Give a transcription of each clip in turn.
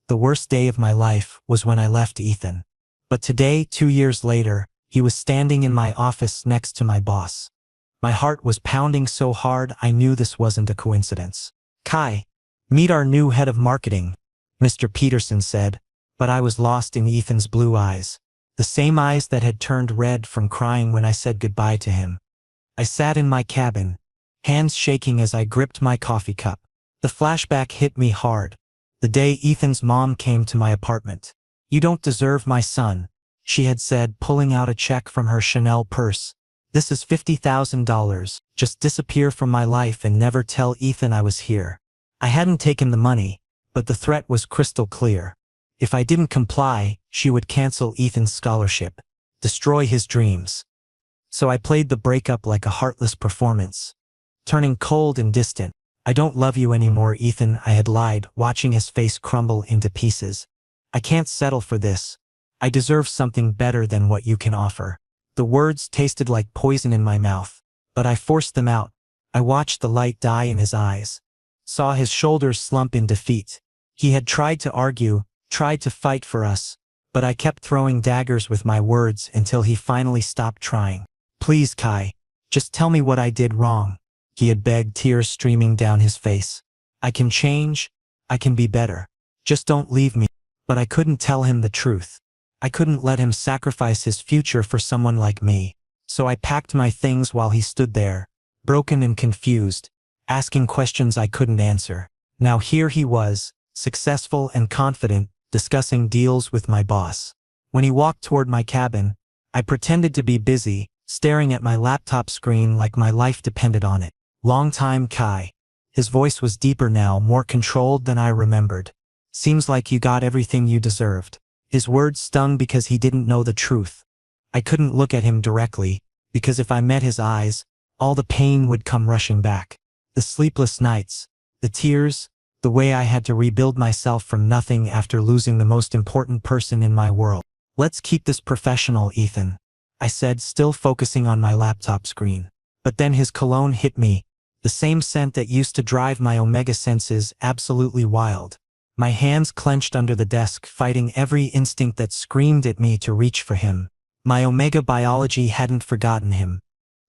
The worst day of my life was when I left Ethan. But today, 2 years later, he was standing in my office next to my boss. My heart was pounding so hard I knew this wasn't a coincidence. "Kai, meet our new head of marketing," Mr. Peterson said, but I was lost in Ethan's blue eyes. The same eyes that had turned red from crying when I said goodbye to him. I sat in my cabin, hands shaking as I gripped my coffee cup. The flashback hit me hard. The day Ethan's mom came to my apartment. "You don't deserve my son," she had said, pulling out a check from her Chanel purse. "This is $50,000. Just disappear from my life and never tell Ethan I was here." I hadn't taken the money, but the threat was crystal clear. If I didn't comply, she would cancel Ethan's scholarship, destroy his dreams. So I played the breakup like a heartless performance, turning cold and distant. "I don't love you anymore, Ethan," I had lied, watching his face crumble into pieces. "I can't settle for this. I deserve something better than what you can offer." The words tasted like poison in my mouth, but I forced them out. I watched the light die in his eyes, saw his shoulders slump in defeat. He had tried to argue, tried to fight for us, but I kept throwing daggers with my words until he finally stopped trying. "Please, Kai, just tell me what I did wrong," he had begged, tears streaming down his face. "I can change, I can be better. Just don't leave me." But I couldn't tell him the truth. I couldn't let him sacrifice his future for someone like me. So I packed my things while he stood there, broken and confused, asking questions I couldn't answer. Now here he was, successful and confident, discussing deals with my boss. When he walked toward my cabin, I pretended to be busy, staring at my laptop screen like my life depended on it. "Long time, Kai." His voice was deeper now, more controlled than I remembered. "Seems like you got everything you deserved." His words stung because he didn't know the truth. I couldn't look at him directly, because if I met his eyes, all the pain would come rushing back. The sleepless nights, the tears, the way I had to rebuild myself from nothing after losing the most important person in my world. "Let's keep this professional, Ethan," I said, still focusing on my laptop screen. But then his cologne hit me, the same scent that used to drive my omega senses absolutely wild. My hands clenched under the desk, fighting every instinct that screamed at me to reach for him. My omega biology hadn't forgotten him.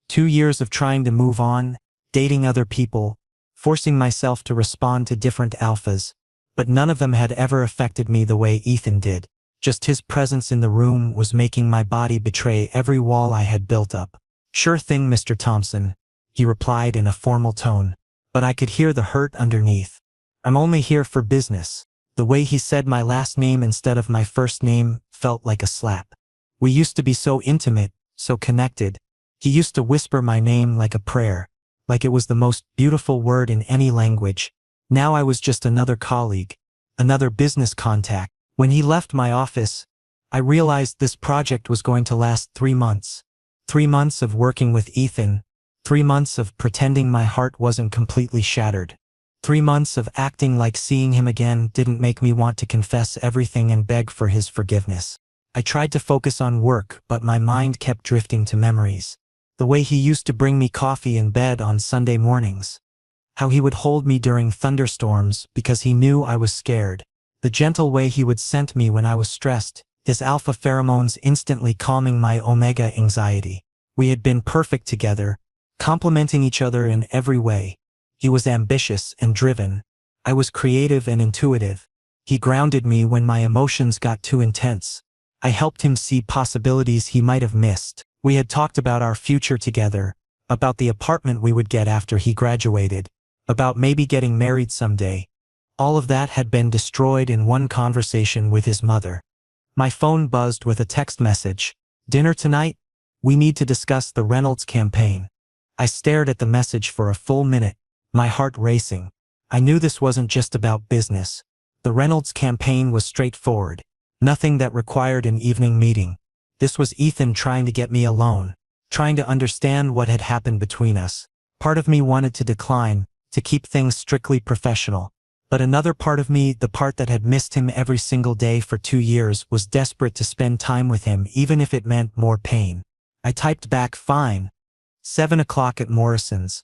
2 years of trying to move on, dating other people, forcing myself to respond to different alphas, but none of them had ever affected me the way Ethan did. Just his presence in the room was making my body betray every wall I had built up. "Sure thing, Mr. Thompson," he replied in a formal tone, but I could hear the hurt underneath. "I'm only here for business." The way he said my last name instead of my first name felt like a slap. We used to be so intimate, so connected. He used to whisper my name like a prayer, like it was the most beautiful word in any language. Now I was just another colleague, another business contact. When he left my office, I realized this project was going to last 3 months. 3 months of working with Ethan, 3 months of pretending my heart wasn't completely shattered. 3 months of acting like seeing him again didn't make me want to confess everything and beg for his forgiveness. I tried to focus on work, but my mind kept drifting to memories. The way he used to bring me coffee in bed on Sunday mornings. How he would hold me during thunderstorms because he knew I was scared. The gentle way he would scent me when I was stressed, his alpha pheromones instantly calming my omega anxiety. We had been perfect together, complementing each other in every way. He was ambitious and driven. I was creative and intuitive. He grounded me when my emotions got too intense. I helped him see possibilities he might have missed. We had talked about our future together, about the apartment we would get after he graduated, about maybe getting married someday. All of that had been destroyed in one conversation with his mother. My phone buzzed with a text message. "Dinner tonight? We need to discuss the Reynolds campaign." I stared at the message for a full minute, my heart racing. I knew this wasn't just about business. The Reynolds campaign was straightforward. Nothing that required an evening meeting. This was Ethan trying to get me alone, trying to understand what had happened between us. Part of me wanted to decline, to keep things strictly professional. But another part of me, the part that had missed him every single day for 2 years, was desperate to spend time with him even if it meant more pain. I typed back, "Fine. 7 o'clock at Morrison's."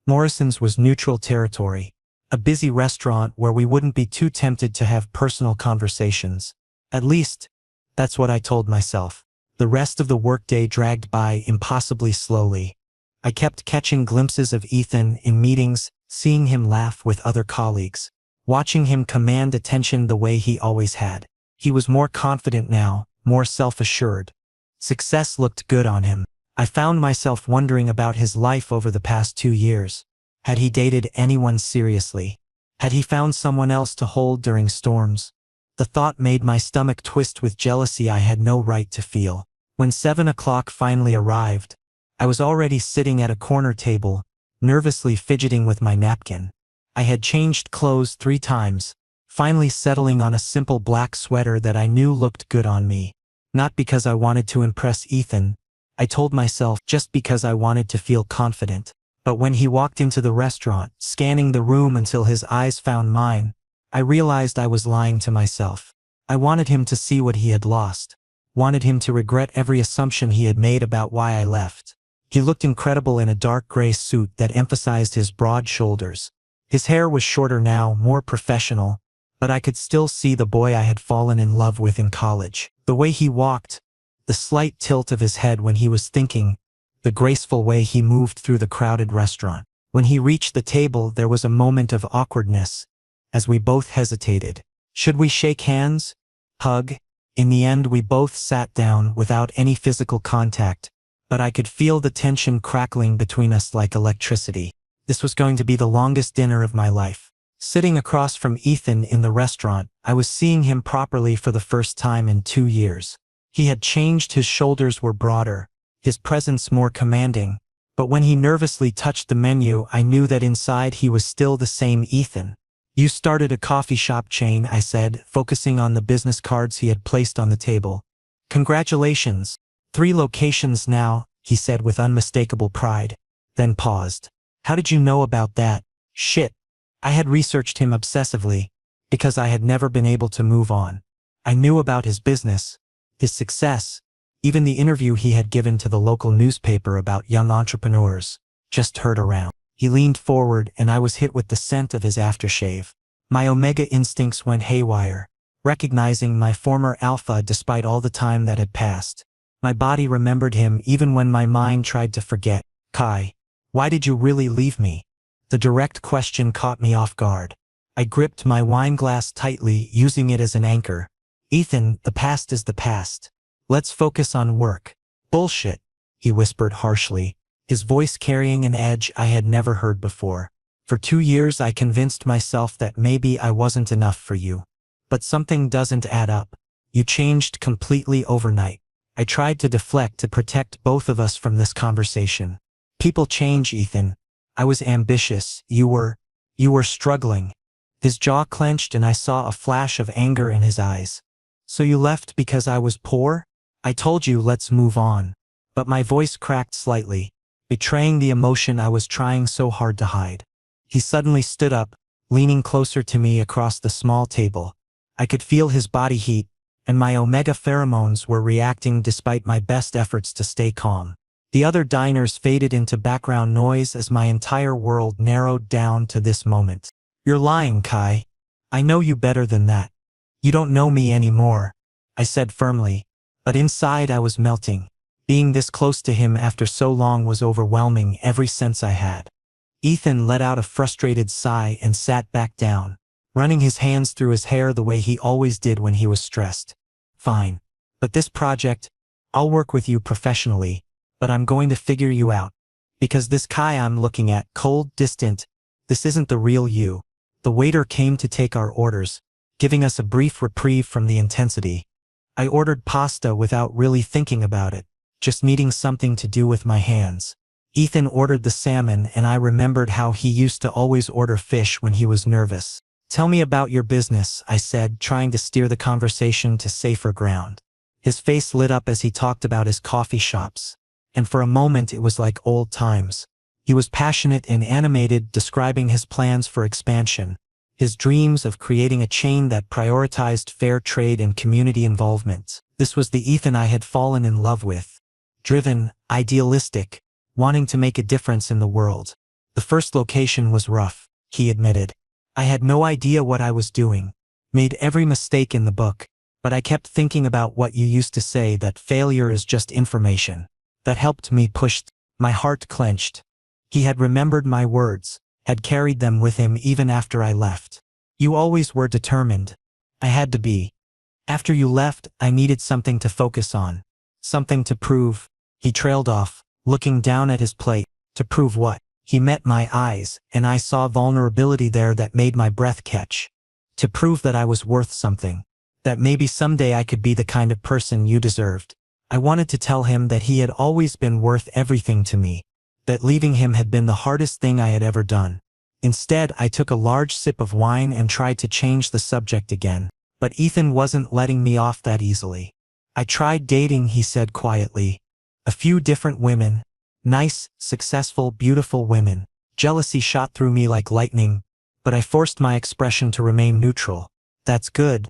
Morrison's was neutral territory. A busy restaurant where we wouldn't be too tempted to have personal conversations. At least, that's what I told myself. The rest of the workday dragged by impossibly slowly. I kept catching glimpses of Ethan in meetings, seeing him laugh with other colleagues, watching him command attention the way he always had. He was more confident now, more self-assured. Success looked good on him. I found myself wondering about his life over the past 2 years. Had he dated anyone seriously? Had he found someone else to hold during storms? The thought made my stomach twist with jealousy I had no right to feel. When 7 o'clock finally arrived, I was already sitting at a corner table, nervously fidgeting with my napkin. I had changed clothes 3 times, finally settling on a simple black sweater that I knew looked good on me. Not because I wanted to impress Ethan, I told myself, just because I wanted to feel confident. But when he walked into the restaurant, scanning the room until his eyes found mine, I realized I was lying to myself. I wanted him to see what he had lost. Wanted him to regret every assumption he had made about why I left. He looked incredible in a dark gray suit that emphasized his broad shoulders. His hair was shorter now, more professional, but I could still see the boy I had fallen in love with in college. The way he walked, the slight tilt of his head when he was thinking, the graceful way he moved through the crowded restaurant. When he reached the table, there was a moment of awkwardness, as we both hesitated. Should we shake hands? Hug? In the end, we both sat down without any physical contact, but I could feel the tension crackling between us like electricity. This was going to be the longest dinner of my life. Sitting across from Ethan in the restaurant, I was seeing him properly for the first time in 2 years. He had changed, his shoulders were broader, his presence more commanding, but when he nervously touched the menu, I knew that inside he was still the same Ethan. You started a coffee shop chain, I said, focusing on the business cards he had placed on the table. Congratulations. 3 locations now, he said with unmistakable pride, then paused. How did you know about that? Shit. I had researched him obsessively, because I had never been able to move on. I knew about his business, his success, even the interview he had given to the local newspaper about young entrepreneurs. Just heard around. He leaned forward and I was hit with the scent of his aftershave. My omega instincts went haywire, recognizing my former alpha despite all the time that had passed. My body remembered him even when my mind tried to forget. Kai, why did you really leave me? The direct question caught me off guard. I gripped my wine glass tightly, using it as an anchor. Ethan, the past is the past. Let's focus on work. Bullshit, he whispered harshly, his voice carrying an edge I had never heard before. For 2 years I convinced myself that maybe I wasn't enough for you. But something doesn't add up. You changed completely overnight. I tried to deflect to protect both of us from this conversation. People change, Ethan. I was ambitious. You were struggling. His jaw clenched and I saw a flash of anger in his eyes. So you left because I was poor? I told you let's move on. But my voice cracked slightly, betraying the emotion I was trying so hard to hide. He suddenly stood up, leaning closer to me across the small table. I could feel his body heat, and my omega pheromones were reacting despite my best efforts to stay calm. The other diners faded into background noise as my entire world narrowed down to this moment. You're lying, Kai. I know you better than that. You don't know me anymore, I said firmly, but inside I was melting. Being this close to him after so long was overwhelming every sense I had. Ethan let out a frustrated sigh and sat back down, running his hands through his hair the way he always did when he was stressed. Fine. But this project, I'll work with you professionally, but I'm going to figure you out. Because this Kai I'm looking at, cold, distant, this isn't the real you. The waiter came to take our orders, giving us a brief reprieve from the intensity. I ordered pasta without really thinking about it, just needing something to do with my hands. Ethan ordered the salmon and I remembered how he used to always order fish when he was nervous. Tell me about your business, I said, trying to steer the conversation to safer ground. His face lit up as he talked about his coffee shops, and for a moment it was like old times. He was passionate and animated, describing his plans for expansion, his dreams of creating a chain that prioritized fair trade and community involvement. This was the Ethan I had fallen in love with. Driven, idealistic, wanting to make a difference in the world. The first location was rough, he admitted. I had no idea what I was doing. Made every mistake in the book. But I kept thinking about what you used to say, that failure is just information. That helped me push. My heart clenched. He had remembered my words, had carried them with him even after I left. You always were determined. I had to be. After you left, I needed something to focus on. Something to prove. He trailed off, looking down at his plate. To prove what? He met my eyes, and I saw vulnerability there that made my breath catch. To prove that I was worth something. That maybe someday I could be the kind of person you deserved. I wanted to tell him that he had always been worth everything to me. That leaving him had been the hardest thing I had ever done. Instead, I took a large sip of wine and tried to change the subject again. But Ethan wasn't letting me off that easily. I tried dating, he said quietly. A few different women. Nice, successful, beautiful women. Jealousy shot through me like lightning, but I forced my expression to remain neutral. That's good.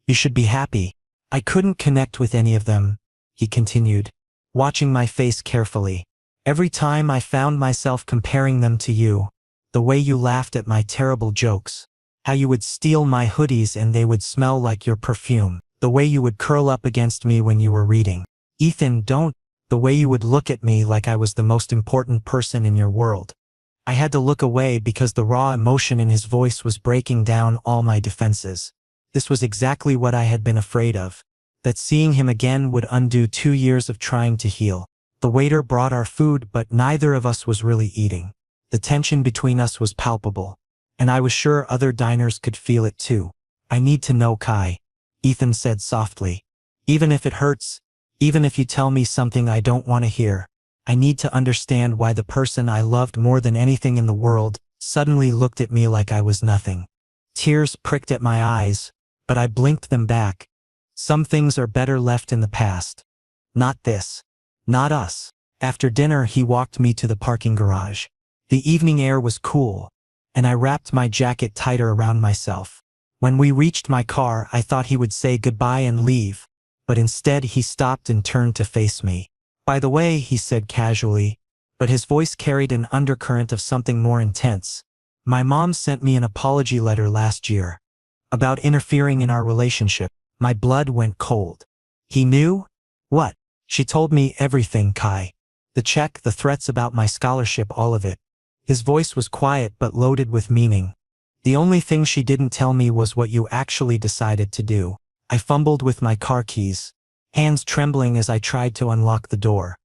You should be happy. I couldn't connect with any of them, he continued, watching my face carefully. Every time I found myself comparing them to you. The way you laughed at my terrible jokes. How you would steal my hoodies and they would smell like your perfume. The way you would curl up against me when you were reading. Ethan, don't. The way you would look at me like I was the most important person in your world. I had to look away because the raw emotion in his voice was breaking down all my defenses. This was exactly what I had been afraid of. That seeing him again would undo 2 years of trying to heal. The waiter brought our food, but neither of us was really eating. The tension between us was palpable. And I was sure other diners could feel it too. I need to know, Kai, Ethan said softly. Even if it hurts, even if you tell me something I don't want to hear, I need to understand why the person I loved more than anything in the world suddenly looked at me like I was nothing. Tears pricked at my eyes, but I blinked them back. Some things are better left in the past. Not this. Not us. After dinner, he walked me to the parking garage. The evening air was cool, and I wrapped my jacket tighter around myself. When we reached my car, I thought he would say goodbye and leave, but instead he stopped and turned to face me. By the way, he said casually, but his voice carried an undercurrent of something more intense. My mom sent me an apology letter last year. About interfering in our relationship. My blood went cold. He knew? What? She told me everything, Kai. The check, the threats about my scholarship, all of it. His voice was quiet but loaded with meaning. The only thing she didn't tell me was what you actually decided to do. I fumbled with my car keys, hands trembling as I tried to unlock the door.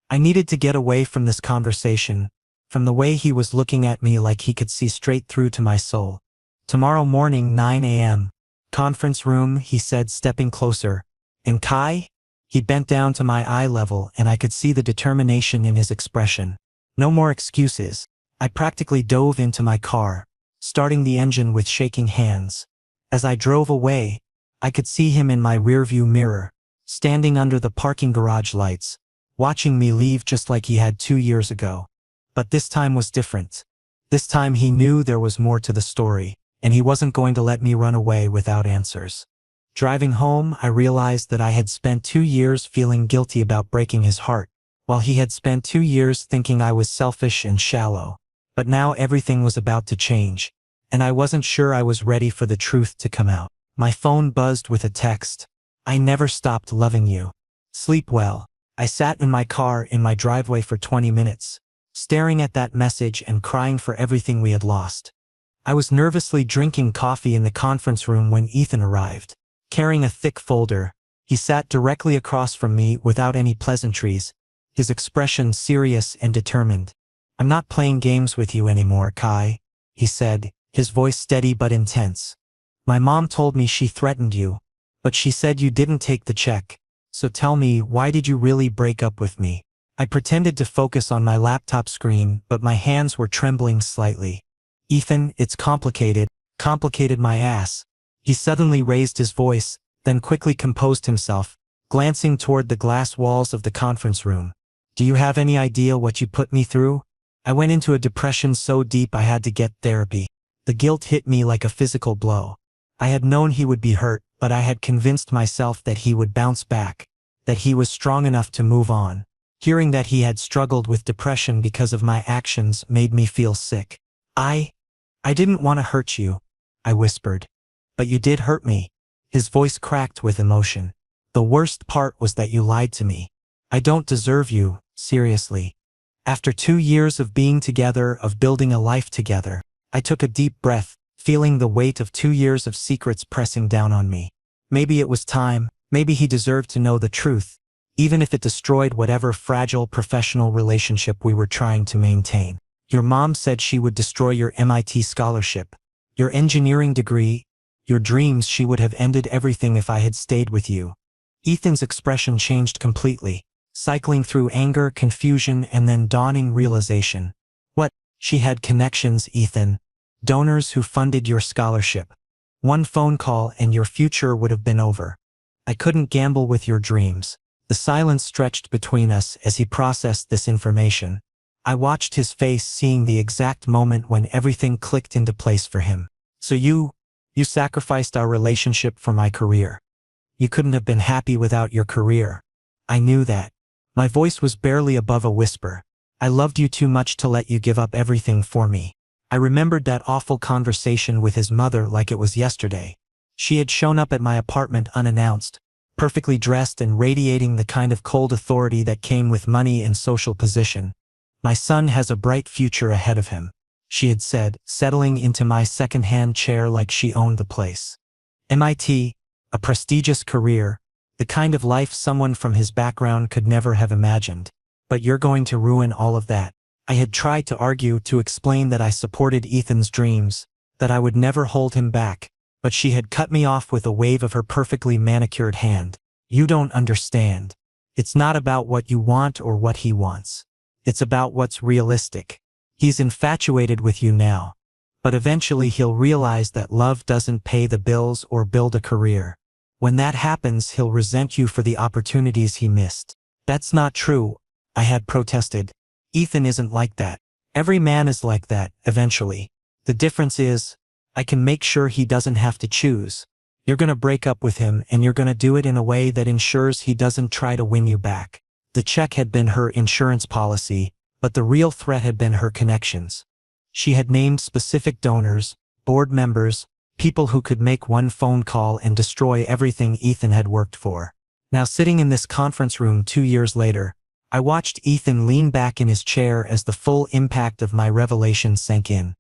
I needed to get away from this conversation, from the way he was looking at me like he could see straight through to my soul. Tomorrow morning, 9 a.m. Conference room, he said, stepping closer. And Kai? He bent down to my eye level and I could see the determination in his expression. No more excuses. I practically dove into my car, starting the engine with shaking hands. As I drove away, I could see him in my rearview mirror, standing under the parking garage lights, watching me leave just like he had 2 years ago. But this time was different. This time he knew there was more to the story, and he wasn't going to let me run away without answers. Driving home, I realized that I had spent 2 years feeling guilty about breaking his heart, while he had spent 2 years thinking I was selfish and shallow. But now everything was about to change, and I wasn't sure I was ready for the truth to come out. My phone buzzed with a text. I never stopped loving you. Sleep well. I sat in my car in my driveway for 20 minutes, staring at that message and crying for everything we had lost. I was nervously drinking coffee in the conference room when Ethan arrived. Carrying a thick folder, he sat directly across from me without any pleasantries, his expression serious and determined. I'm not playing games with you anymore, Kai, he said, his voice steady but intense. My mom told me she threatened you, but she said you didn't take the check. So tell me, why did you really break up with me? I pretended to focus on my laptop screen, but my hands were trembling slightly. Ethan, it's complicated. Complicated my ass. He suddenly raised his voice, then quickly composed himself, glancing toward the glass walls of the conference room. Do you have any idea what you put me through? I went into a depression so deep I had to get therapy. The guilt hit me like a physical blow. I had known he would be hurt, but I had convinced myself that he would bounce back, that he was strong enough to move on. Hearing that he had struggled with depression because of my actions made me feel sick. I didn't want to hurt you, I whispered. But you did hurt me. His voice cracked with emotion. The worst part was that you lied to me. I don't deserve you, seriously. After 2 years of being together, of building a life together, I took a deep breath, feeling the weight of 2 years of secrets pressing down on me. Maybe it was time, maybe he deserved to know the truth, even if it destroyed whatever fragile professional relationship we were trying to maintain. Your mom said she would destroy your MIT scholarship, your engineering degree, your dreams. She would have ended everything if I had stayed with you. Ethan's expression changed completely, cycling through anger, confusion, and then dawning realization. What? She had connections, Ethan. Donors who funded your scholarship. One phone call and your future would have been over. I couldn't gamble with your dreams. The silence stretched between us as he processed this information. I watched his face, seeing the exact moment when everything clicked into place for him. So you sacrificed our relationship for my career. You couldn't have been happy without your career. I knew that. My voice was barely above a whisper. I loved you too much to let you give up everything for me. I remembered that awful conversation with his mother like it was yesterday. She had shown up at my apartment unannounced, perfectly dressed and radiating the kind of cold authority that came with money and social position. My son has a bright future ahead of him, she had said, settling into my second-hand chair like she owned the place. MIT, a prestigious career, the kind of life someone from his background could never have imagined. But you're going to ruin all of that. I had tried to argue, to explain that I supported Ethan's dreams, that I would never hold him back, but she had cut me off with a wave of her perfectly manicured hand. You don't understand. It's not about what you want or what he wants. It's about what's realistic. He's infatuated with you now, but eventually he'll realize that love doesn't pay the bills or build a career. When that happens, he'll resent you for the opportunities he missed. That's not true, I had protested. Ethan isn't like that. Every man is like that, eventually. The difference is, I can make sure he doesn't have to choose. You're gonna break up with him, and you're gonna do it in a way that ensures he doesn't try to win you back. The check had been her insurance policy, but the real threat had been her connections. She had named specific donors, board members, people who could make one phone call and destroy everything Ethan had worked for. Now, sitting in this conference room 2 years later, I watched Ethan lean back in his chair as the full impact of my revelation sank in.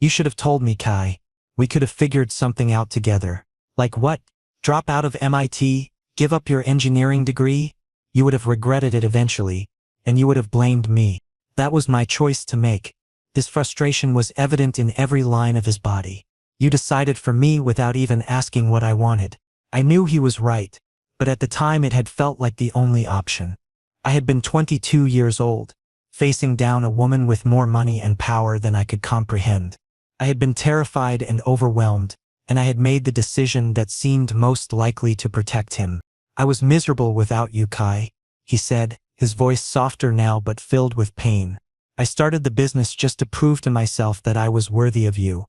You should have told me, Kai. We could have figured something out together. Like what? Drop out of MIT? Give up your engineering degree? You would have regretted it eventually, and you would have blamed me. That was my choice to make. His frustration was evident in every line of his body. You decided for me without even asking what I wanted. I knew he was right, but at the time it had felt like the only option. I had been 22 years old, facing down a woman with more money and power than I could comprehend. I had been terrified and overwhelmed, and I had made the decision that seemed most likely to protect him. I was miserable without you, Kai, he said, his voice softer now but filled with pain. I started the business just to prove to myself that I was worthy of you.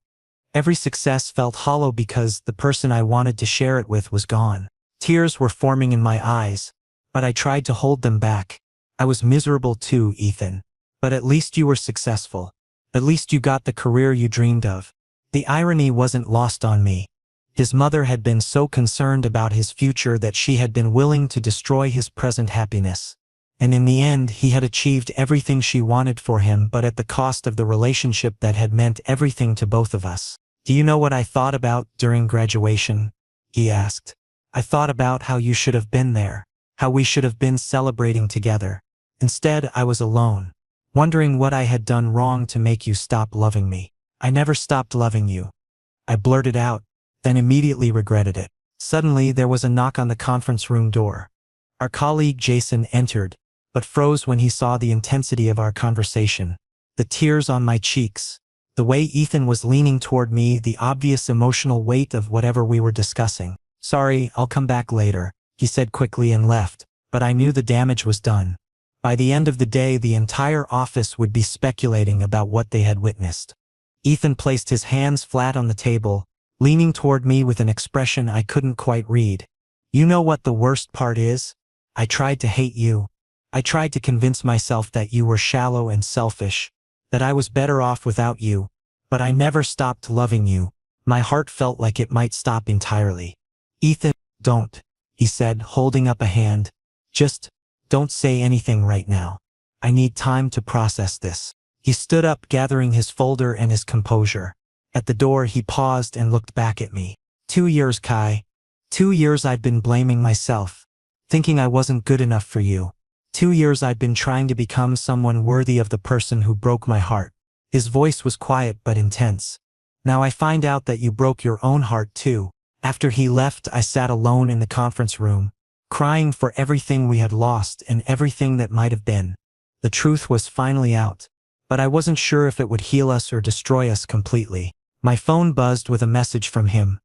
Every success felt hollow because the person I wanted to share it with was gone. Tears were forming in my eyes, but I tried to hold them back. I was miserable too, Ethan. But at least you were successful. At least you got the career you dreamed of. The irony wasn't lost on me. His mother had been so concerned about his future that she had been willing to destroy his present happiness. And in the end, he had achieved everything she wanted for him, but at the cost of the relationship that had meant everything to both of us. Do you know what I thought about during graduation? He asked. I thought about how you should have been there, how we should have been celebrating together. Instead, I was alone, wondering what I had done wrong to make you stop loving me. I never stopped loving you. I blurted out, then immediately regretted it. Suddenly, there was a knock on the conference room door. Our colleague Jason entered, but froze when he saw the intensity of our conversation. The tears on my cheeks, the way Ethan was leaning toward me, the obvious emotional weight of whatever we were discussing. Sorry, I'll come back later, he said quickly and left, but I knew the damage was done. By the end of the day, the entire office would be speculating about what they had witnessed. Ethan placed his hands flat on the table, leaning toward me with an expression I couldn't quite read. You know what the worst part is? I tried to hate you. I tried to convince myself that you were shallow and selfish, that I was better off without you, but I never stopped loving you. My heart felt like it might stop entirely. Ethan, don't, he said, holding up a hand. Just, don't say anything right now. I need time to process this. He stood up, gathering his folder and his composure. At the door, he paused and looked back at me. 2 years, Kai. 2 years I'd been blaming myself, thinking I wasn't good enough for you. 2 years I'd been trying to become someone worthy of the person who broke my heart. His voice was quiet but intense. Now I find out that you broke your own heart too. After he left, I sat alone in the conference room, crying for everything we had lost and everything that might have been. The truth was finally out, but I wasn't sure if it would heal us or destroy us completely. My phone buzzed with a message from him.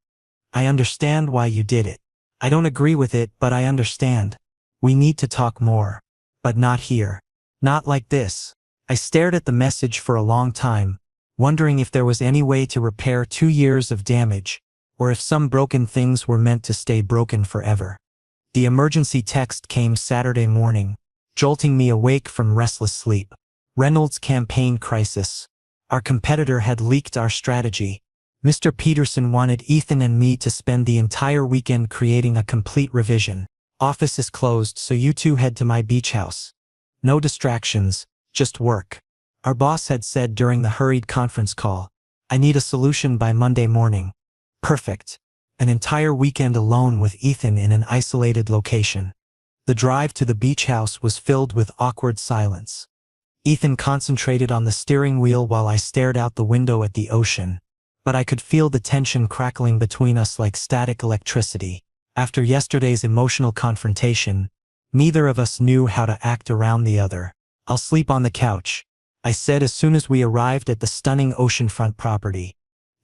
I understand why you did it. I don't agree with it, but I understand. We need to talk more. But not here. Not like this. I stared at the message for a long time, wondering if there was any way to repair 2 years of damage, or if some broken things were meant to stay broken forever. The emergency text came Saturday morning, jolting me awake from restless sleep. Reynolds' campaign crisis. Our competitor had leaked our strategy. Mr. Peterson wanted Ethan and me to spend the entire weekend creating a complete revision. Office is closed, so you two head to my beach house. No distractions, just work. Our boss had said during the hurried conference call, I need a solution by Monday morning. Perfect. An entire weekend alone with Ethan in an isolated location. The drive to the beach house was filled with awkward silence. Ethan concentrated on the steering wheel while I stared out the window at the ocean. But I could feel the tension crackling between us like static electricity. After yesterday's emotional confrontation, neither of us knew how to act around the other. I'll sleep on the couch, I said as soon as we arrived at the stunning oceanfront property.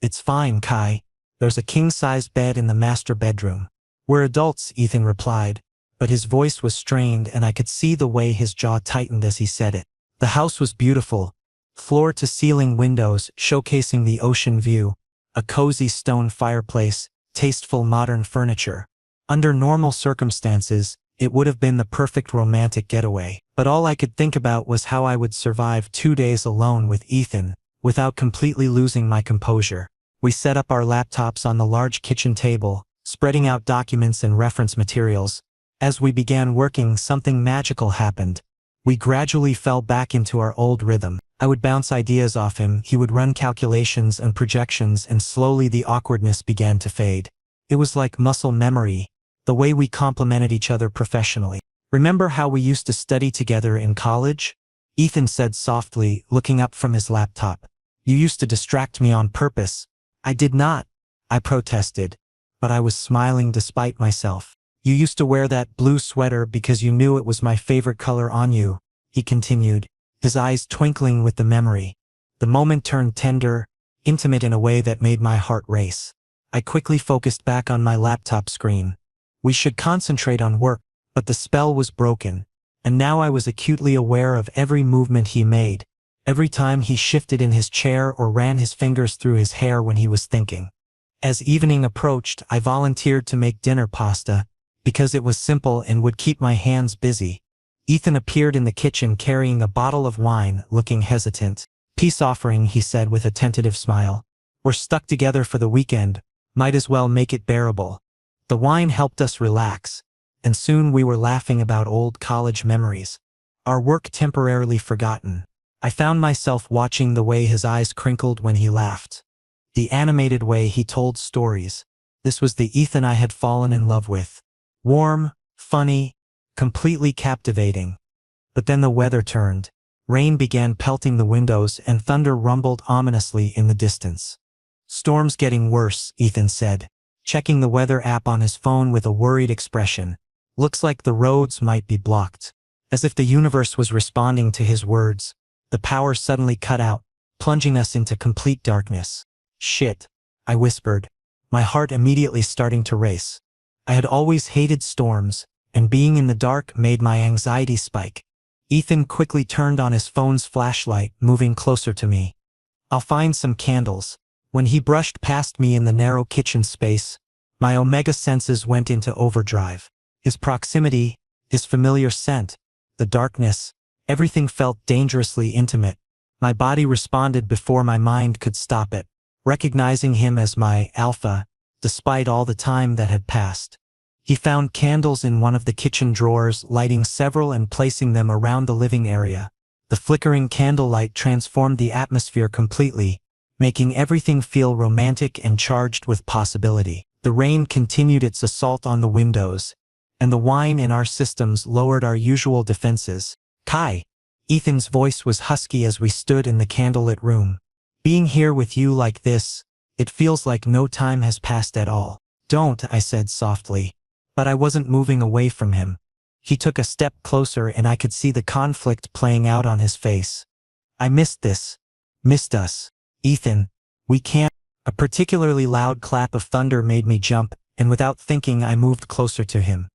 It's fine, Kai. There's a king-size bed in the master bedroom. We're adults, Ethan replied, but his voice was strained and I could see the way his jaw tightened as he said it. The house was beautiful. Floor-to-ceiling windows showcasing the ocean view, a cozy stone fireplace, tasteful modern furniture. Under normal circumstances, it would have been the perfect romantic getaway, but all I could think about was how I would survive 2 days alone with Ethan, without completely losing my composure. We set up our laptops on the large kitchen table, spreading out documents and reference materials. As we began working, something magical happened. We gradually fell back into our old rhythm. I would bounce ideas off him, he would run calculations and projections, and slowly the awkwardness began to fade. It was like muscle memory, the way we complemented each other professionally. Remember how we used to study together in college? Ethan said softly, looking up from his laptop. You used to distract me on purpose. I did not, I protested, but I was smiling despite myself. You used to wear that blue sweater because you knew it was my favorite color on you, he continued, his eyes twinkling with the memory. The moment turned tender, intimate in a way that made my heart race. I quickly focused back on my laptop screen. We should concentrate on work, but the spell was broken, and now I was acutely aware of every movement he made, every time he shifted in his chair or ran his fingers through his hair when he was thinking. As evening approached, I volunteered to make dinner pasta, because it was simple and would keep my hands busy. Ethan appeared in the kitchen carrying a bottle of wine, looking hesitant. Peace offering, he said with a tentative smile. We're stuck together for the weekend, might as well make it bearable. The wine helped us relax, and soon we were laughing about old college memories. Our work temporarily forgotten. I found myself watching the way his eyes crinkled when he laughed. The animated way he told stories. This was the Ethan I had fallen in love with. Warm, funny, completely captivating. But then the weather turned. Rain began pelting the windows and thunder rumbled ominously in the distance. Storm's getting worse, Ethan said, checking the weather app on his phone with a worried expression. Looks like the roads might be blocked. As if the universe was responding to his words, the power suddenly cut out, plunging us into complete darkness. Shit, I whispered, my heart immediately starting to race. I had always hated storms, and being in the dark made my anxiety spike. Ethan quickly turned on his phone's flashlight, moving closer to me. I'll find some candles. When he brushed past me in the narrow kitchen space, my omega senses went into overdrive. His proximity, his familiar scent, the darkness, everything felt dangerously intimate. My body responded before my mind could stop it. recognizing him as my alpha, despite all the time that had passed. He found candles in one of the kitchen drawers, lighting several and placing them around the living area. The flickering candlelight transformed the atmosphere completely, making everything feel romantic and charged with possibility. The rain continued its assault on the windows, and the wine in our systems lowered our usual defenses. Kai. Ethan's voice was husky as we stood in the candlelit room. Being here with you like this, it feels like no time has passed at all. Don't, I said softly. But I wasn't moving away from him. He took a step closer and I could see the conflict playing out on his face. I missed this. Missed us. Ethan, we can't. A particularly loud clap of thunder made me jump, and without thinking I moved closer to him.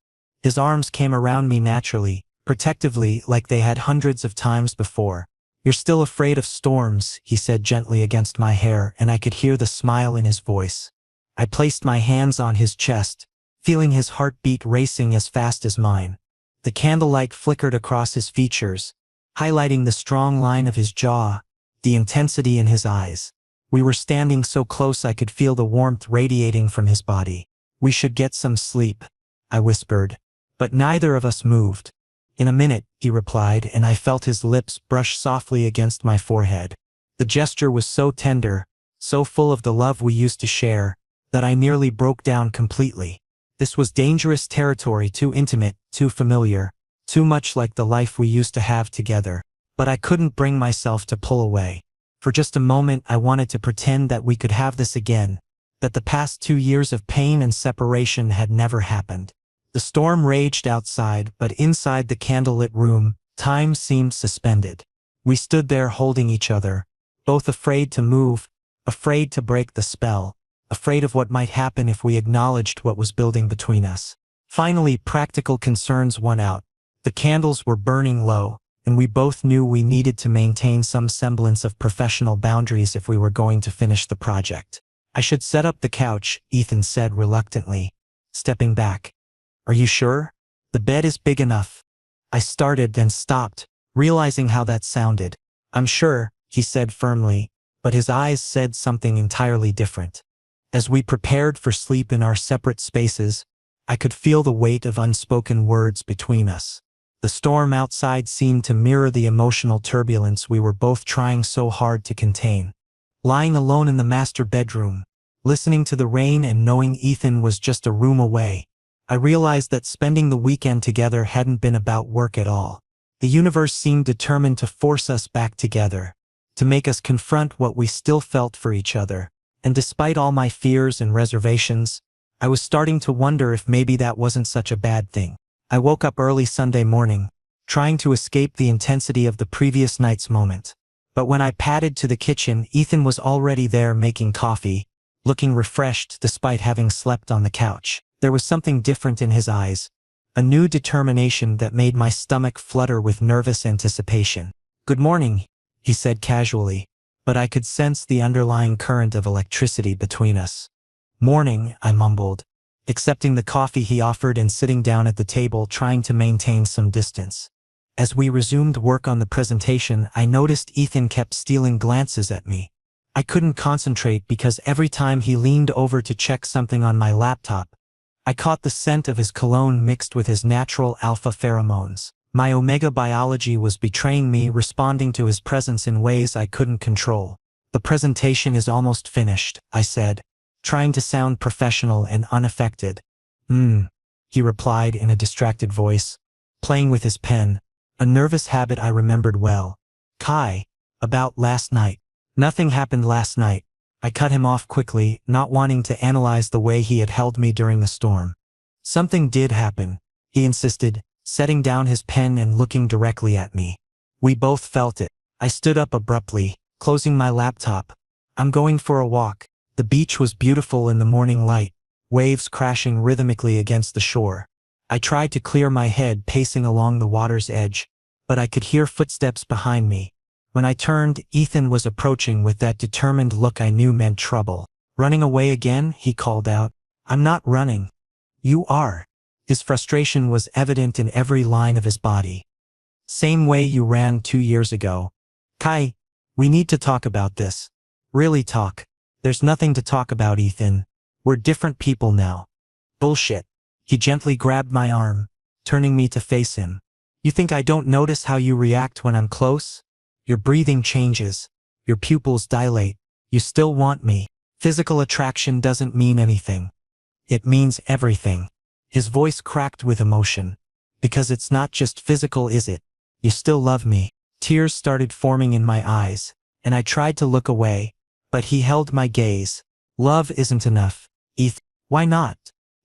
His arms came around me naturally, protectively, like they had hundreds of times before. You're still afraid of storms, he said gently against my hair, and I could hear the smile in his voice. I placed my hands on his chest, feeling his heartbeat racing as fast as mine. The candlelight flickered across his features, highlighting the strong line of his jaw, the intensity in his eyes. We were standing so close I could feel the warmth radiating from his body. We should get some sleep, I whispered. But neither of us moved. In a minute, he replied, and I felt his lips brush softly against my forehead. The gesture was so tender, so full of the love we used to share, that I nearly broke down completely. This was dangerous territory, too intimate, too familiar, too much like the life we used to have together. But I couldn't bring myself to pull away. For just a moment I wanted to pretend that we could have this again, that the past 2 years of pain and separation had never happened. The storm raged outside, but inside the candlelit room, time seemed suspended. We stood there holding each other, both afraid to move, afraid to break the spell, afraid of what might happen if we acknowledged what was building between us. Finally, practical concerns won out. The candles were burning low, and we both knew we needed to maintain some semblance of professional boundaries if we were going to finish the project. I should set up the couch, Ethan said reluctantly, stepping back. Are you sure? The bed is big enough. I started and stopped, realizing how that sounded. I'm sure, he said firmly, but his eyes said something entirely different. As we prepared for sleep in our separate spaces, I could feel the weight of unspoken words between us. The storm outside seemed to mirror the emotional turbulence we were both trying so hard to contain. Lying alone in the master bedroom, listening to the rain and knowing Ethan was just a room away, I realized that spending the weekend together hadn't been about work at all. The universe seemed determined to force us back together, to make us confront what we still felt for each other. And despite all my fears and reservations, I was starting to wonder if maybe that wasn't such a bad thing. I woke up early Sunday morning, trying to escape the intensity of the previous night's moment. But when I padded to the kitchen, Ethan was already there making coffee, looking refreshed despite having slept on the couch. There was something different in his eyes, a new determination that made my stomach flutter with nervous anticipation. Good morning, he said casually, but I could sense the underlying current of electricity between us. Morning, I mumbled, accepting the coffee he offered and sitting down at the table trying to maintain some distance. As we resumed work on the presentation, I noticed Ethan kept stealing glances at me. I couldn't concentrate because every time he leaned over to check something on my laptop, I caught the scent of his cologne mixed with his natural alpha pheromones. My omega biology was betraying me, responding to his presence in ways I couldn't control. The presentation is almost finished, I said, trying to sound professional and unaffected. He replied in a distracted voice, playing with his pen, a nervous habit I remembered well. Kai, about last night. Nothing happened last night. I cut him off quickly, not wanting to analyze the way he had held me during the storm. Something did happen, he insisted, setting down his pen and looking directly at me. We both felt it. I stood up abruptly, closing my laptop. I'm going for a walk. The beach was beautiful in the morning light, waves crashing rhythmically against the shore. I tried to clear my head, pacing along the water's edge, but I could hear footsteps behind me. When I turned, Ethan was approaching with that determined look I knew meant trouble. Running away again, he called out. I'm not running. You are. His frustration was evident in every line of his body. Same way you ran 2 years ago. Kai, we need to talk about this. Really talk. There's nothing to talk about, Ethan. We're different people now. Bullshit. He gently grabbed my arm, turning me to face him. You think I don't notice how you react when I'm close? Your breathing changes. Your pupils dilate. You still want me. Physical attraction doesn't mean anything. It means everything. His voice cracked with emotion. Because it's not just physical, is it? You still love me. Tears started forming in my eyes, and I tried to look away, but he held my gaze. Love isn't enough, Ethan. Why not?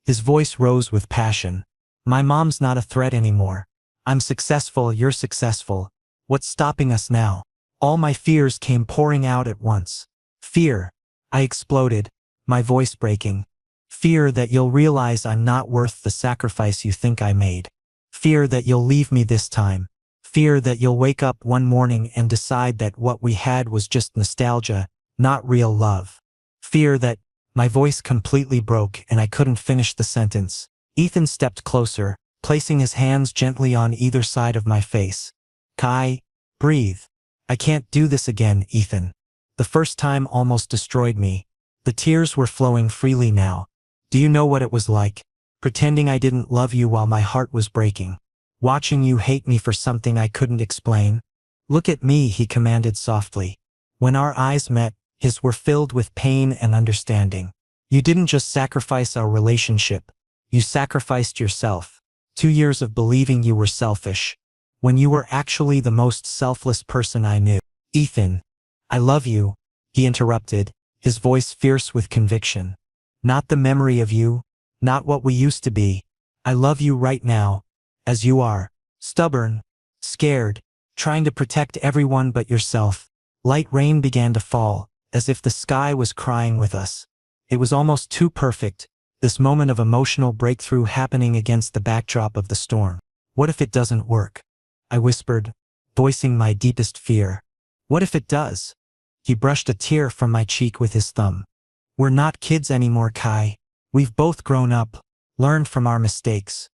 His voice rose with passion. My mom's not a threat anymore. I'm successful, you're successful. What's stopping us now? All my fears came pouring out at once. Fear. I exploded, my voice breaking. Fear that you'll realize I'm not worth the sacrifice you think I made. Fear that you'll leave me this time. Fear that you'll wake up one morning and decide that what we had was just nostalgia, not real love. Fear that... My voice completely broke and I couldn't finish the sentence. Ethan stepped closer, placing his hands gently on either side of my face. Kai, breathe. I can't do this again, Ethan. The first time almost destroyed me. The tears were flowing freely now. Do you know what it was like? Pretending I didn't love you while my heart was breaking. Watching you hate me for something I couldn't explain. Look at me, he commanded softly. When our eyes met, his were filled with pain and understanding. You didn't just sacrifice our relationship. You sacrificed yourself. 2 years of believing you were selfish. When you were actually the most selfless person I knew. Ethan, I love you, he interrupted, his voice fierce with conviction. Not the memory of you, not what we used to be. I love you right now, as you are, stubborn, scared, trying to protect everyone but yourself. Light rain began to fall, as if the sky was crying with us. It was almost too perfect, this moment of emotional breakthrough happening against the backdrop of the storm. What if it doesn't work? I whispered, voicing my deepest fear. What if it does? He brushed a tear from my cheek with his thumb. We're not kids anymore, Kai. We've both grown up, learned from our mistakes.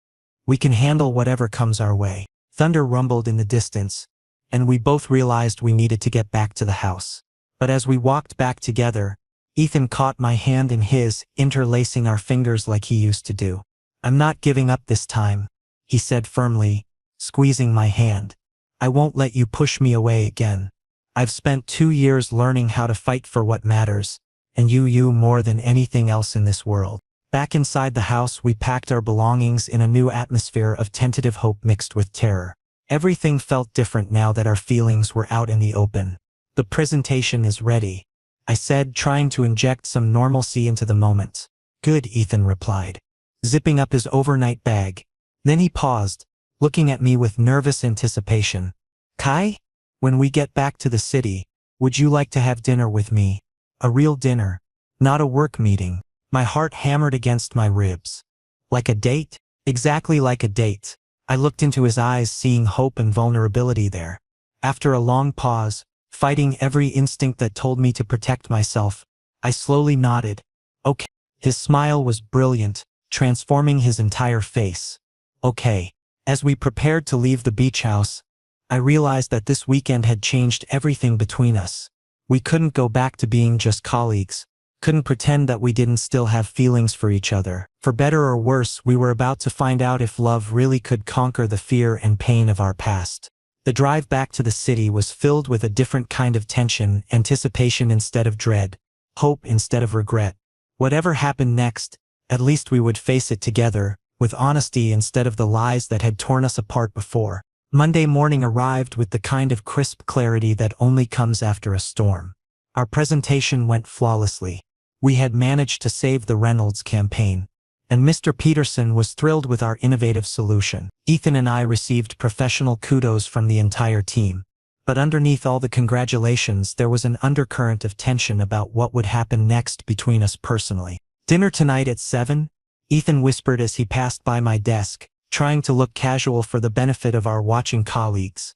We can handle whatever comes our way. Thunder rumbled in the distance, and we both realized we needed to get back to the house. But as we walked back together, Ethan caught my hand in his, interlacing our fingers like he used to do. I'm not giving up this time, he said firmly, squeezing my hand. I won't let you push me away again. I've spent 2 years learning how to fight for what matters, and you more than anything else in this world. Back inside the house, we packed our belongings in a new atmosphere of tentative hope mixed with terror. Everything felt different now that our feelings were out in the open. The presentation is ready, I said, trying to inject some normalcy into the moment. Good, Ethan replied, zipping up his overnight bag. Then he paused, looking at me with nervous anticipation. Kai? When we get back to the city, would you like to have dinner with me? A real dinner, not a work meeting. My heart hammered against my ribs. Like a date? Exactly like a date. I looked into his eyes, seeing hope and vulnerability there. After a long pause, fighting every instinct that told me to protect myself, I slowly nodded. Okay. His smile was brilliant, transforming his entire face. Okay. As we prepared to leave the beach house, I realized that this weekend had changed everything between us. We couldn't go back to being just colleagues, couldn't pretend that we didn't still have feelings for each other. For better or worse, we were about to find out if love really could conquer the fear and pain of our past. The drive back to the city was filled with a different kind of tension, anticipation instead of dread, hope instead of regret. Whatever happened next, at least we would face it together, with honesty instead of the lies that had torn us apart before. Monday morning arrived with the kind of crisp clarity that only comes after a storm. Our presentation went flawlessly. We had managed to save the Reynolds campaign, and Mr. Peterson was thrilled with our innovative solution. Ethan and I received professional kudos from the entire team. But underneath all the congratulations, there was an undercurrent of tension about what would happen next between us personally. Dinner tonight at 7? Ethan whispered as he passed by my desk, trying to look casual for the benefit of our watching colleagues.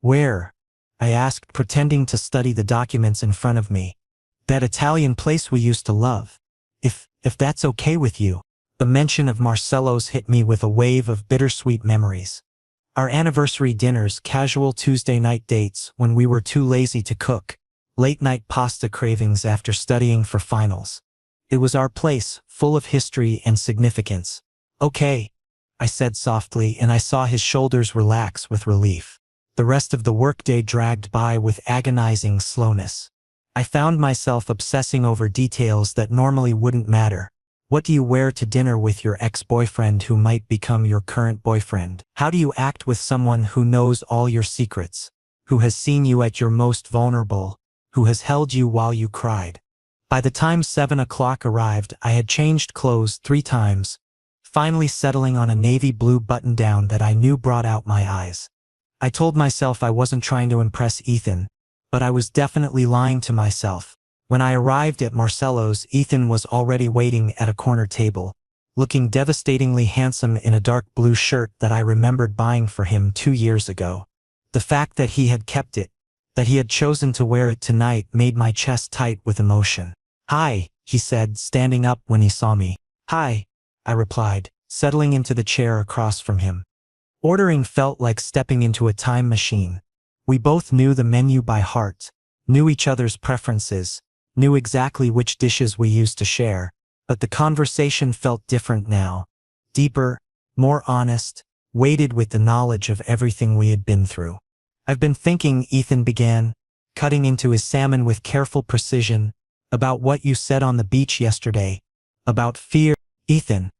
Where? I asked, pretending to study the documents in front of me. That Italian place we used to love. If that's okay with you. The mention of Marcello's hit me with a wave of bittersweet memories. Our anniversary dinners, casual Tuesday night dates when we were too lazy to cook. late-night pasta cravings after studying for finals. It was our place, full of history and significance. Okay, I said softly, and I saw his shoulders relax with relief. The rest of the workday dragged by with agonizing slowness. I found myself obsessing over details that normally wouldn't matter. What do you wear to dinner with your ex-boyfriend who might become your current boyfriend? How do you act with someone who knows all your secrets? Who has seen you at your most vulnerable? Who has held you while you cried? By the time 7 o'clock arrived, I had changed clothes 3 times, finally settling on a navy blue button-down that I knew brought out my eyes. I told myself I wasn't trying to impress Ethan, but I was definitely lying to myself. When I arrived at Marcello's, Ethan was already waiting at a corner table, looking devastatingly handsome in a dark blue shirt that I remembered buying for him 2 years ago. The fact that he had kept it, that he had chosen to wear it tonight, made my chest tight with emotion. "Hi," he said, standing up when he saw me. "Hi," I replied, settling into the chair across from him. Ordering felt like stepping into a time machine. We both knew the menu by heart, knew each other's preferences, knew exactly which dishes we used to share, but the conversation felt different now. Deeper, more honest, weighted with the knowledge of everything we had been through. "I've been thinking," Ethan began, cutting into his salmon with careful precision, "about what you said on the beach yesterday, about fear." "Ethan,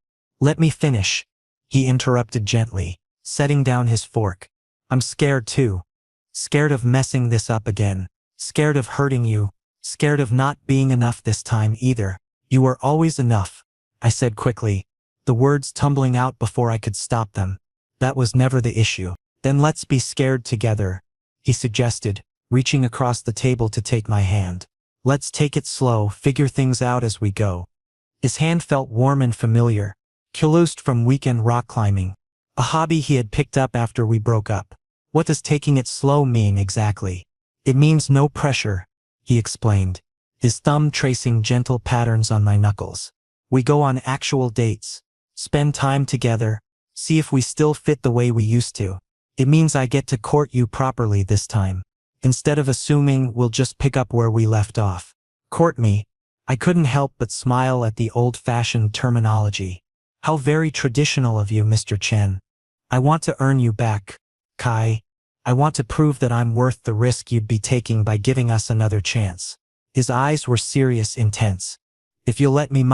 let me finish," he interrupted gently, setting down his fork. "I'm scared too. Scared of messing this up again. Scared of hurting you. Scared of not being enough this time either." "You were always enough," I said quickly, the words tumbling out before I could stop them. "That was never the issue." "Then let's be scared together," he suggested, reaching across the table to take my hand. "Let's take it slow, figure things out as we go." His hand felt warm and familiar, calloused from weekend rock climbing, a hobby he had picked up after we broke up. "What does taking it slow mean exactly?" "It means no pressure," he explained, his thumb tracing gentle patterns on my knuckles. "We go on actual dates, spend time together, see if we still fit the way we used to. It means I get to court you properly this time, instead of assuming we'll just pick up where we left off." "Court me?" I couldn't help but smile at the old-fashioned terminology. "How very traditional of you, Mr. Chen. I want to earn you back, Kai. I want to prove that I'm worth the risk you'd be taking by giving us another chance." His eyes were serious, intense. "If you'll let me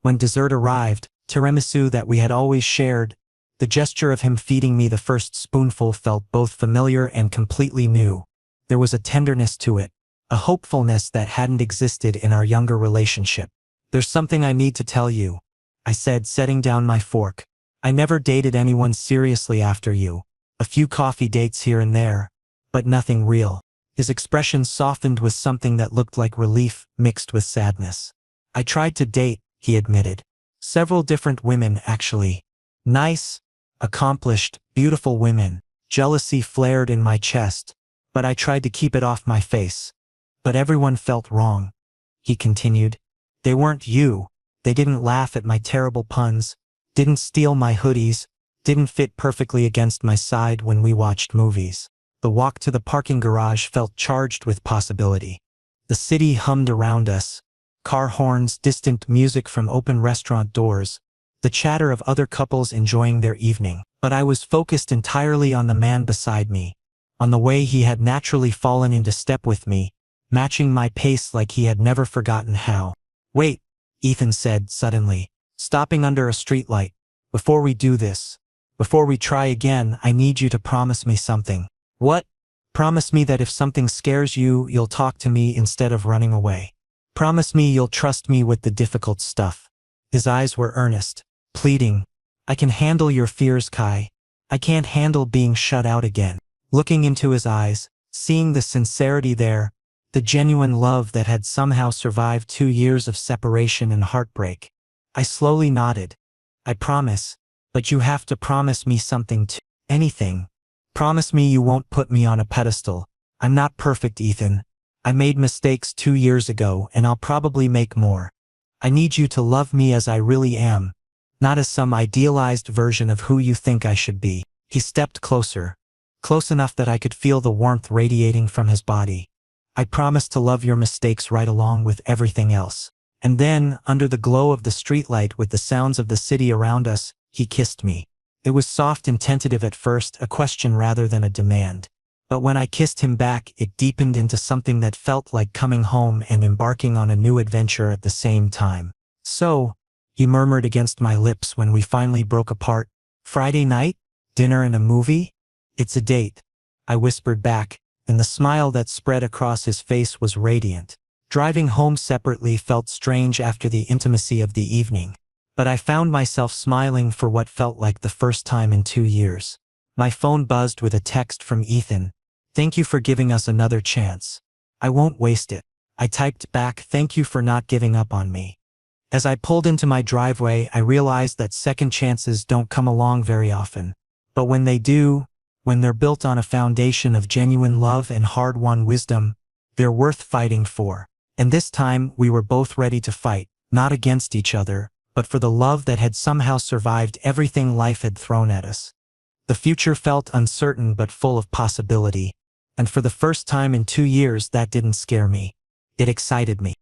When dessert arrived, tiramisu that we had always shared, the gesture of him feeding me the first spoonful felt both familiar and completely new. There was a tenderness to it, a hopefulness that hadn't existed in our younger relationship. "There's something I need to tell you," I said, setting down my fork. "I never dated anyone seriously after you. A few coffee dates here and there, but nothing real." His expression softened with something that looked like relief mixed with sadness. "I tried to date," he admitted. "Several different women, actually. Nice, accomplished, beautiful women." Jealousy flared in my chest, but I tried to keep it off my face. "But everyone felt wrong," he continued. "They weren't you. They didn't laugh at my terrible puns, didn't steal my hoodies, didn't fit perfectly against my side when we watched movies." The walk to the parking garage felt charged with possibility. The city hummed around us. Car horns, distant music from open restaurant doors, the chatter of other couples enjoying their evening. But I was focused entirely on the man beside me, on the way he had naturally fallen into step with me, matching my pace like he had never forgotten how. "Wait," Ethan said suddenly, stopping under a streetlight. "Before we do this, before we try again, I need you to promise me something." "What?" "Promise me that if something scares you, you'll talk to me instead of running away. Promise me you'll trust me with the difficult stuff." His eyes were earnest, pleading. "I can handle your fears, Kai. I can't handle being shut out again." Looking into his eyes, seeing the sincerity there, the genuine love that had somehow survived 2 years of separation and heartbreak, I slowly nodded. "I promise, but you have to promise me something too. Anything. Promise me you won't put me on a pedestal. I'm not perfect, Ethan. I made mistakes 2 years ago, and I'll probably make more. I need you to love me as I really am, not as some idealized version of who you think I should be." He stepped closer, close enough that I could feel the warmth radiating from his body. I promise to love your mistakes right along with everything else. And then, under the glow of the streetlight with the sounds of the city around us, he kissed me. It was soft and tentative at first, a question rather than a demand. But when I kissed him back, it deepened into something that felt like coming home and embarking on a new adventure at the same time. So, he murmured against my lips when we finally broke apart. Friday night? Dinner and a movie? It's a date, I whispered back, and the smile that spread across his face was radiant. Driving home separately felt strange after the intimacy of the evening, but I found myself smiling for what felt like the first time in 2 years. My phone buzzed with a text from Ethan. Thank you for giving us another chance. I won't waste it. I typed back, thank you for not giving up on me. As I pulled into my driveway, I realized that second chances don't come along very often. But when they do, when they're built on a foundation of genuine love and hard-won wisdom, they're worth fighting for. And this time, we were both ready to fight, not against each other, but for the love that had somehow survived everything life had thrown at us. The future felt uncertain but full of possibility, and for the first time in 2 years that didn't scare me. It excited me.